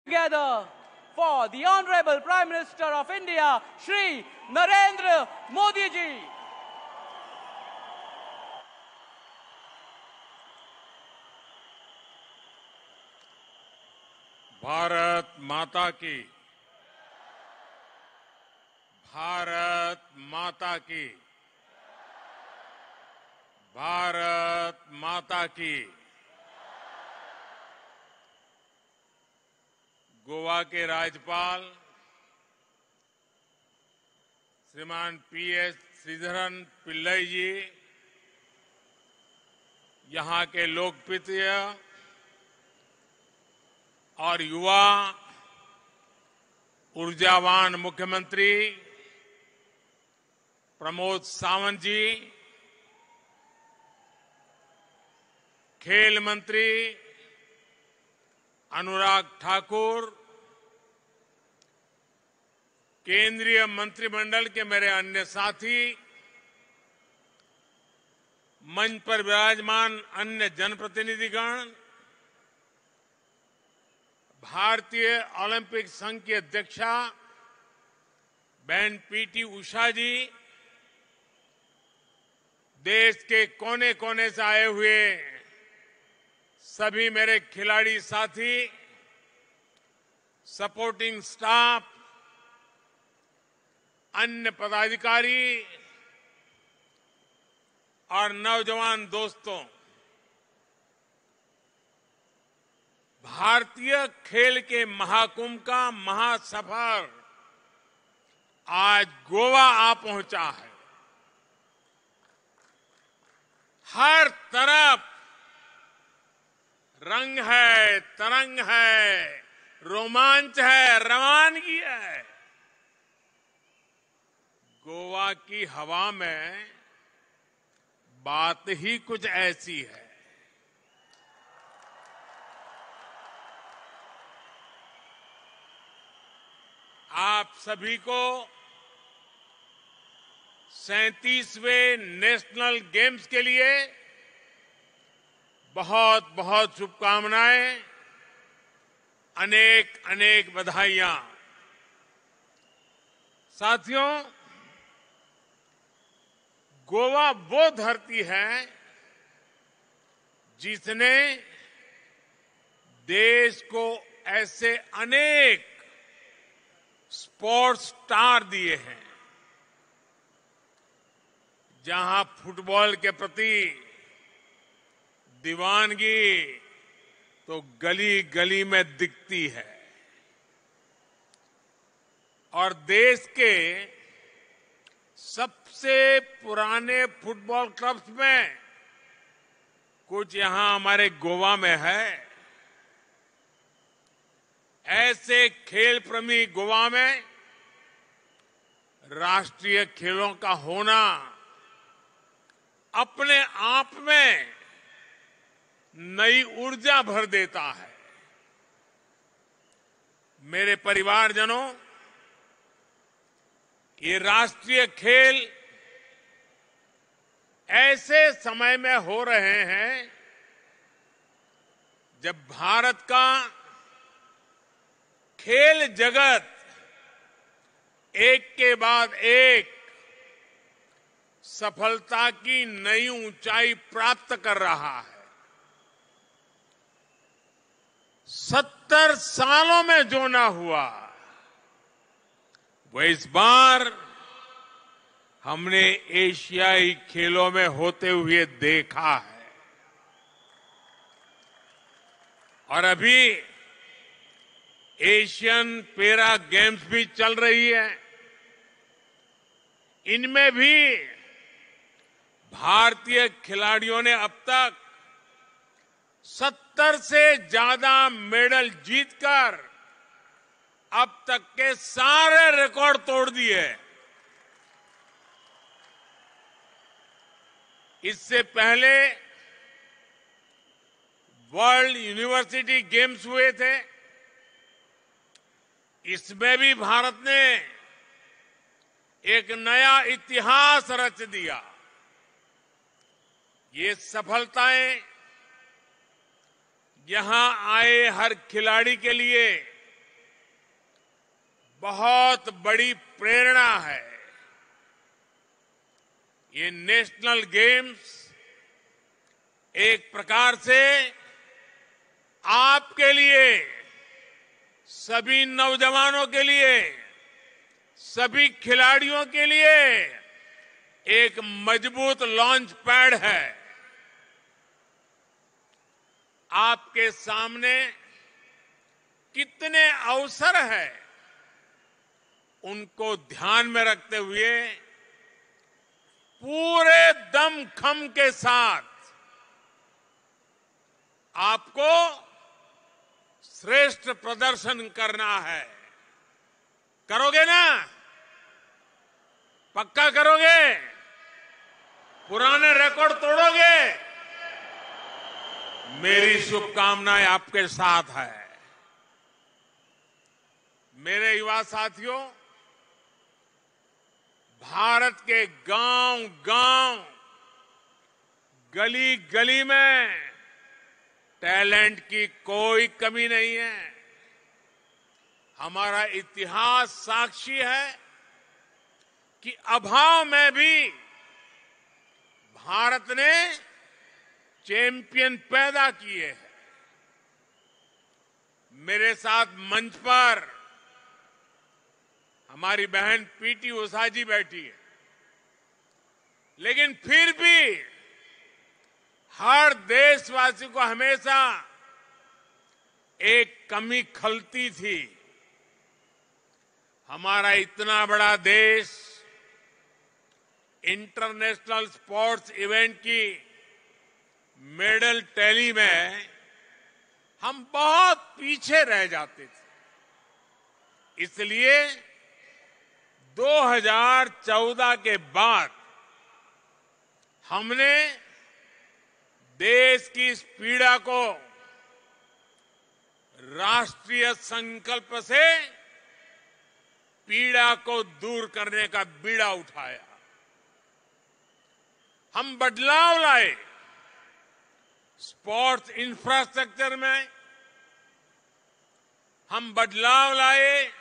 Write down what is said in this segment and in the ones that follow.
Together for the Honorable Prime Minister of India, Shri Narendra Modi ji. Bharat माता की, भारत माता की, भारत माता की। गोवा के राज्यपाल श्रीमान पीएस श्रीधरन पिल्लई जी, यहां के लोकप्रिय और युवा ऊर्जावान मुख्यमंत्री प्रमोद सावंत जी, खेल मंत्री अनुराग ठाकुर, केंद्रीय मंत्रिमंडल के मेरे अन्य साथी, मंच पर विराजमान अन्य जनप्रतिनिधिगण, भारतीय ओलंपिक संघ की अध्यक्षा बहन पीटी उषा जी, देश के कोने कोने से आए हुए सभी मेरे खिलाड़ी साथी, सपोर्टिंग स्टाफ, अन्य पदाधिकारी और नौजवान दोस्तों, भारतीय खेल के महाकुंभ का महासफर आज गोवा आ पहुंचा है। हर तरफ रंग है, तरंग है, रोमांच है, रवानगी है। गोवा की हवा में बात ही कुछ ऐसी है। आप सभी को 37वें नेशनल गेम्स के लिए बहुत बहुत शुभकामनाएं, अनेक अनेक बधाइयां। साथियों, गोवा वो धरती है जिसने देश को ऐसे अनेक स्पोर्ट्स स्टार दिए हैं, जहां फुटबॉल के प्रति दीवानगी तो गली गली में दिखती है और देश के सबसे पुराने फुटबॉल क्लब्स में कुछ यहां हमारे गोवा में है। ऐसे खेल प्रेमी गोवा में राष्ट्रीय खेलों का होना अपने आप में नई ऊर्जा भर देता है। मेरे परिवारजनों, ये राष्ट्रीय खेल ऐसे समय में हो रहे हैं जब भारत का खेल जगत एक के बाद एक सफलता की नई ऊंचाई प्राप्त कर रहा है। 70 सालों में जो ना हुआ वो इस बार हमने एशियाई खेलों में होते हुए देखा है। और अभी एशियन पैरा गेम्स भी चल रही है। इनमें भी भारतीय खिलाड़ियों ने अब तक 70 से ज्यादा मेडल जीतकर अब तक के सारे रिकॉर्ड तोड़ दिए। इससे पहले वर्ल्ड यूनिवर्सिटी गेम्स हुए थे, इसमें भी भारत ने एक नया इतिहास रच दिया। ये सफलताएं यहां आए हर खिलाड़ी के लिए बहुत बड़ी प्रेरणा है। ये नेशनल गेम्स एक प्रकार से आपके लिए, सभी नौजवानों के लिए, सभी खिलाड़ियों के लिए एक मजबूत लॉन्च पैड है। आपके सामने कितने अवसर हैं, उनको ध्यान में रखते हुए पूरे दमखम के साथ आपको श्रेष्ठ प्रदर्शन करना है। करोगे ना? पक्का करोगे? पुराने रिकॉर्ड तोड़ोगे? मेरी शुभकामनाएं आपके साथ है। मेरे युवा साथियों, भारत के गांव-गांव, गली-गली में टैलेंट की कोई कमी नहीं है। हमारा इतिहास साक्षी है कि अभाव में भी भारत ने चैंपियन पैदा किए हैं। मेरे साथ मंच पर हमारी बहन पीटी उषा जी बैठी है, लेकिन फिर भी हर देशवासी को हमेशा एक कमी खलती थी। हमारा इतना बड़ा देश इंटरनेशनल स्पोर्ट्स इवेंट की मेडल टैली में हम बहुत पीछे रह जाते थे। इसलिए 2014 के बाद हमने देश की इस पीड़ा को राष्ट्रीय संकल्प से पीड़ा को दूर करने का बीड़ा उठाया। हम बदलाव लाए स्पोर्ट्स इंफ्रास्ट्रक्चर में, हम बदलाव लाए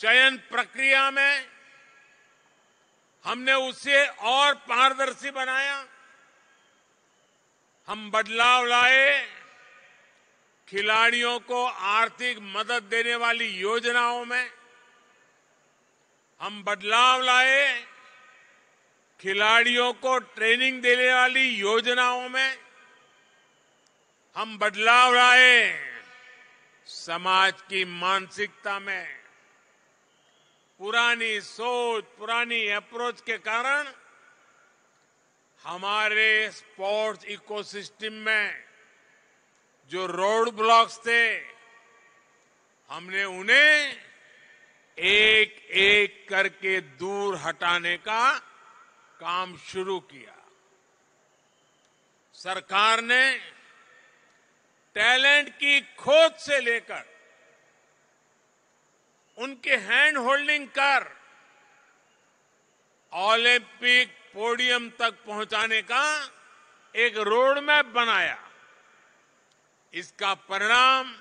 चयन प्रक्रिया में, हमने उसे और पारदर्शी बनाया। हम बदलाव लाए खिलाड़ियों को आर्थिक मदद देने वाली योजनाओं में, हम बदलाव लाए खिलाड़ियों को ट्रेनिंग देने वाली योजनाओं में, हम बदलाव लाए समाज की मानसिकता में। पुरानी सोच, पुरानी अप्रोच के कारण हमारे स्पोर्ट्स इकोसिस्टम में जो रोड ब्लॉक्स थे, हमने उन्हें एक एक करके दूर हटाने का काम शुरू किया। सरकार ने टैलेंट की खोज से लेकर उनके हैंड होल्डिंग कर ओलंपिक पोडियम तक पहुंचाने का एक रोड मैप बनाया। इसका परिणाम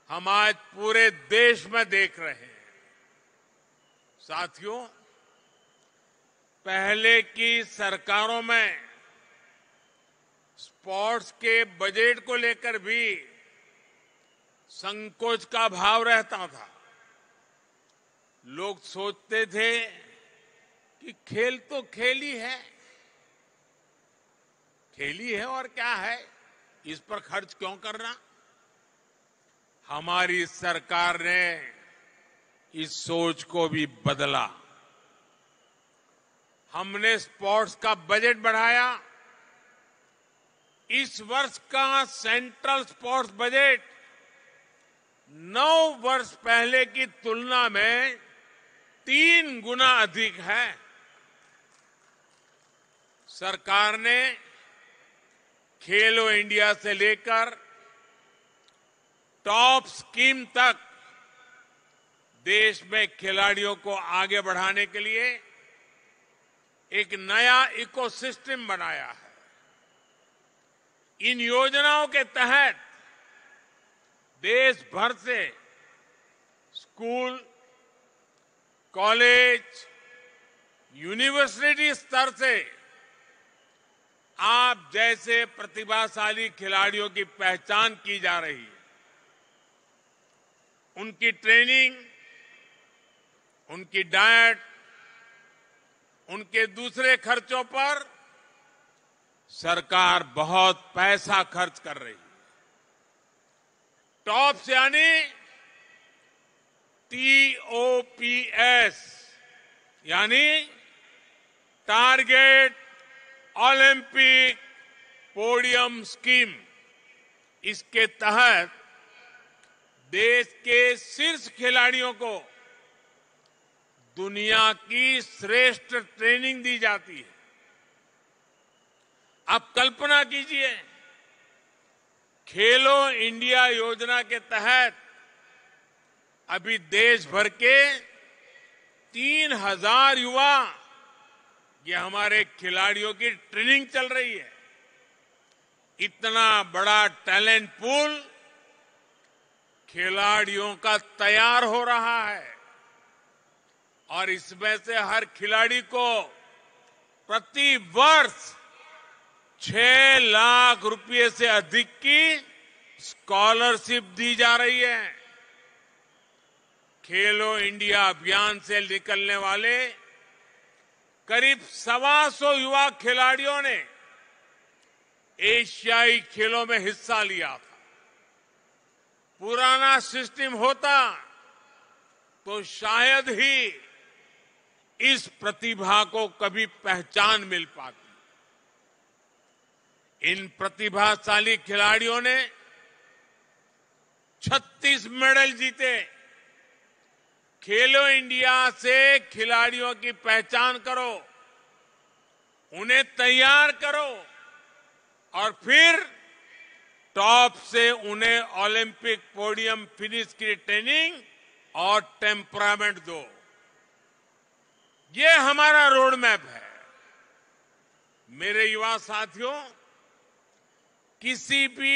हम आज पूरे देश में देख रहे हैं। साथियों, पहले की सरकारों में स्पोर्ट्स के बजट को लेकर भी संकोच का भाव रहता था। लोग सोचते थे कि खेल तो खेल ही है, खेल ही है और क्या है, इस पर खर्च क्यों करना। हमारी सरकार ने इस सोच को भी बदला। हमने स्पोर्ट्स का बजट बढ़ाया। इस वर्ष का सेंट्रल स्पोर्ट्स बजट 9 वर्ष पहले की तुलना में 3 गुना अधिक है। सरकार ने खेलो इंडिया से लेकर टॉप स्कीम तक देश में खिलाड़ियों को आगे बढ़ाने के लिए एक नया इकोसिस्टम बनाया है। इन योजनाओं के तहत देश भर से स्कूल, कॉलेज, यूनिवर्सिटी स्तर से आप जैसे प्रतिभाशाली खिलाड़ियों की पहचान की जा रही है। उनकी ट्रेनिंग, उनकी डाइट, उनके दूसरे खर्चों पर सरकार बहुत पैसा खर्च कर रही है। टॉप्स यानी TOPS यानी टारगेट ओलंपिक पोडियम स्कीम, इसके तहत देश के शीर्ष खिलाड़ियों को दुनिया की श्रेष्ठ ट्रेनिंग दी जाती है। आप कल्पना कीजिए, खेलो इंडिया योजना के तहत अभी देश भर के 3000 युवा, ये हमारे खिलाड़ियों की ट्रेनिंग चल रही है। इतना बड़ा टैलेंट पूल खिलाड़ियों का तैयार हो रहा है और इसमें से हर खिलाड़ी को प्रति वर्ष 6 लाख रुपए से अधिक की स्कॉलरशिप दी जा रही है। खेलो इंडिया अभियान से निकलने वाले करीब 125 युवा खिलाड़ियों ने एशियाई खेलों में हिस्सा लिया था। पुराना सिस्टम होता तो शायद ही इस प्रतिभा को कभी पहचान मिल पाती। इन प्रतिभाशाली खिलाड़ियों ने 36 मेडल जीते। खेलो इंडिया से खिलाड़ियों की पहचान करो, उन्हें तैयार करो और फिर टॉप से उन्हें ओलंपिक पोडियम फिनिश की ट्रेनिंग और टेम्परामेंट दो। ये हमारा रोड मैप है। मेरे युवा साथियों, किसी भी